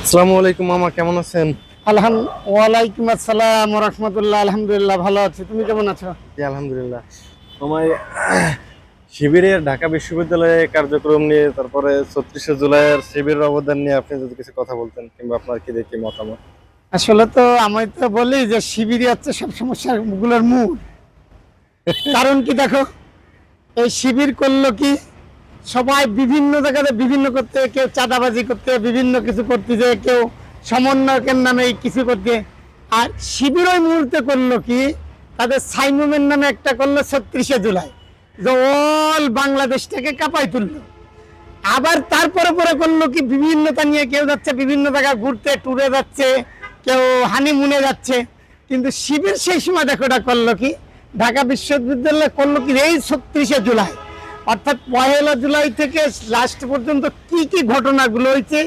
আসসালামু আলাইকুম মামা, কেমন আছেন? ওয়ালাইকুম আসসালাম ওয়া রাহমাতুল্লাহ। আলহামদুলিল্লাহ, ভালো আছি। তুমি কেমন আছো? জি আলহামদুলিল্লাহ। মামা, শিবিরের ঢাকা বিশ্ববিদ্যালয়ে কার্যক্রম নিয়ে, তারপরে ৩৬শে জুলাইয়ের শিবিরের অবদান নিয়ে আপনি যদি কিছু কথা বলতেন, কিংবা আপনার কি দেখি মতামত। আসলে তো আমি তো বলি যে শিবিরই হচ্ছে সব সমস্যা গুলোর মূল কারণ। কি দেখো, এই শিবির করলো কি, সবাই বিভিন্ন জায়গাতে বিভিন্ন করতে, কেউ চাঁদাবাজি করতে, বিভিন্ন কিছু করতে, যে কেউ সমন্বয়কের নামে কিছু করতে। আর শিবির ওই মুহূর্তে করলো কি, তাদের সাইমুমের নামে একটা করলো ৩৬শে জুলাই, যে অল বাংলাদেশটাকে কাঁপাই তুললো। আবার তারপরে পরে করলো কি, বিভিন্নতা নিয়ে কেউ যাচ্ছে বিভিন্ন জায়গায় ঘুরতে, ট্যুরে যাচ্ছে, কেউ হানিমুনে যাচ্ছে। কিন্তু শিবির সেই সময় দেখো এটা করলো কি, ঢাকা বিশ্ববিদ্যালয় করলো কি, এই ৩৬শে জুলাই, অর্থাৎ ১লা জুলাই থেকে লাস্ট পর্যন্ত কি কি ঘটনাগুলো হয়েছে,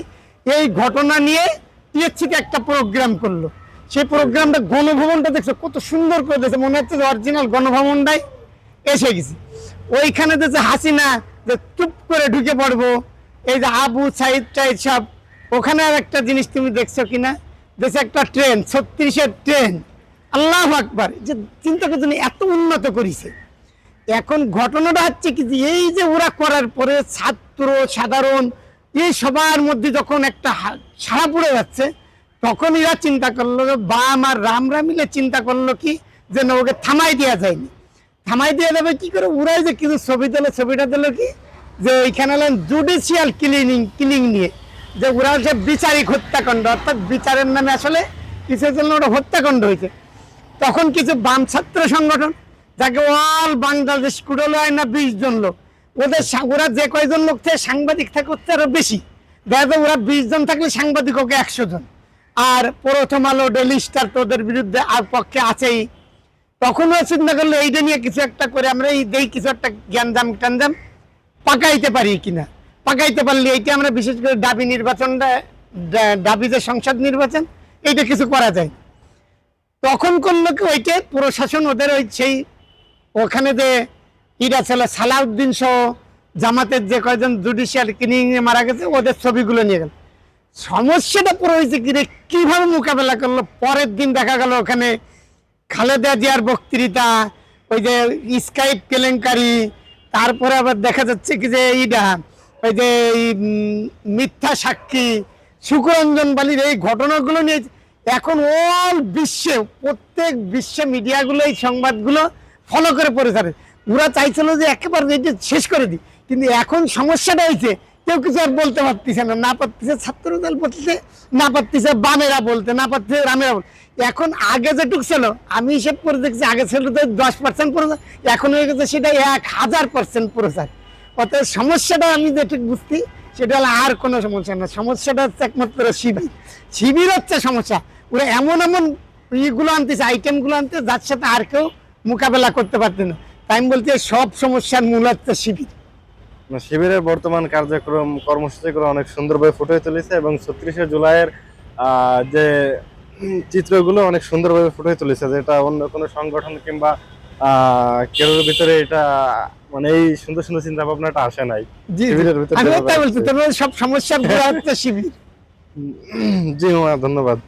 এই ঘটনা নিয়ে টিএসসিতে একটা প্রোগ্রাম করলো। সেই প্রোগ্রামটা, গণভবনটা দেখছো কত সুন্দর করে দিয়েছে, মনে হচ্ছে যে অরিজিনাল গণভবনটাই এসে গেছি। ওইখানে যে হাসিনা যে চুপ করে ঢুকে পড়বো, এই যে আবু সাইদ টাইদ সব, ওখানে আর একটা জিনিস তুমি দেখছো কিনা, দেখছো একটা ট্রেন, ৩৬-এর ট্রেন, আল্লাহু আকবার, যে চিন্তা করছেন এত উন্নত করেছে। এখন ঘটনাটা হচ্ছে কি, যে এই যে ওরা করার পরে ছাত্র সাধারণ এই সবার মধ্যে যখন একটা সাড়া পড়ে যাচ্ছে, তখন এরা চিন্তা করলো, বাম আর রামরা মিলে চিন্তা করলো কি, যে না, ওকে থামাই দেওয়া যায়নি। থামাই দিয়ে দেবে কি করে, ওরাই যে কিছু ছবি দিল, ছবিটা দিল কি, যে ওইখানে হলেন জুডিশিয়াল কিলিং নিয়ে, যে ওরা যে বিচারিক হত্যাকাণ্ড, অর্থাৎ বিচারের নামে আসলে কিসের জন্য ওটা হত্যাকাণ্ড হয়েছে। তখন কিছু বাম ছাত্র সংগঠন, যাকে অল বাংলাদেশ কুড়লো হয় না ২০ জন লোক, ওরা যে কয়জন লোক থেকে সাংবাদিক থাকে হচ্ছে আরো বেশি, দেখা যায় ওরা ২০ জন থাকলে সাংবাদিক ওকে ১০০ জন। আর প্রথম আলো, ডেলি স্টার তো ওদের বিরুদ্ধে আর পক্ষে আছেই। তখন চিন্তা করলো এইটা নিয়ে কিছু একটা করে আমরা এই দেই, কিছু একটা জ্ঞানজাম টানজাম পাকাইতে পারি কিনা। পাকাইতে পারলে এইটা আমরা বিশেষ করে দাবি নির্বাচনটা, দাবি যে সংসদ নির্বাচন, এইটা কিছু করা যায়। তখন করলো কি, ওইটা প্রশাসন ওদের ওই সেই ওখানে যে ইরা ছিল সালাউদ্দিন সহ জামাতের যে কয়জন জুডিশিয়াল কিলিং এ মারা গেছে, ওদের ছবিগুলো নিয়ে গেল। সমস্যাটা পুরো হয়েছে কি রে, কিভাবে মোকাবেলা করলো। পরের দিন দেখা গেল ওখানে খালেদা জিয়ার বক্তৃতা, ওই যে স্কাইপ কেলেঙ্কারি, তারপরে আবার দেখা যাচ্ছে কি যে এইটা, ওই যে মিথ্যা সাক্ষী, সুকরঞ্জন বালির এই ঘটনাগুলো নিয়ে এখন অল বিশ্বে, প্রত্যেক বিশ্বে মিডিয়াগুলো এই সংবাদগুলো ফলো করে পড়ে থাকে। ওরা চাইছিল যে একেবারে এটা শেষ করে দিই, কিন্তু এখন সমস্যাটা হয়েছে কেউ কিছু আর বলতে পারতেছে না, না পারতেছে ছাত্রদল বলতে, না পারতেছে বামেরা বলতে, না পারতেছে রামেরা বলতে। এখন আগে যেটুক ছিল, আমি হিসেব করে দেখছি, আগে ছিল তো 10% প্রচার, এখন হয়ে গেছে সেটা 1000% প্রচার। অতএব সমস্যাটা আমি যেটুকু বুঝছি, সেটা হলো আর কোনো সমস্যা না, সমস্যাটা হচ্ছে একমাত্র শিবির। শিবির হচ্ছে সমস্যা। ওরা এমন এমন ইগুলো আনতেছে, আইটেমগুলো আনতে, যার সাথে আর কেউ মোকাবেলা করতে পারতেন না। তাই আমি বলছি সব সমস্যার মূল হচ্ছে শিবির। শিবিরের বর্তমান কার্যক্রম কর্মসূচিগুলো অনেক সুন্দরভাবে ফুটিয়ে তুলেছে, এবং ৩৬শে জুলাইয়ের যে চিত্রগুলো অনেক সুন্দরভাবে ফুটিয়ে তুলেছে, যেটা অন্য কোনো সংগঠন কিংবা কেরোর ভিতরে এটা, মানে এই সুন্দর সুন্দর চিন্তা ভাবনাটা আসে নাই। জি, শিবিরের ভিতরে আমি তাই বলছি, তবে সব সমস্যার গোড়া হচ্ছে শিবির। জি মামা, ধন্যবাদ।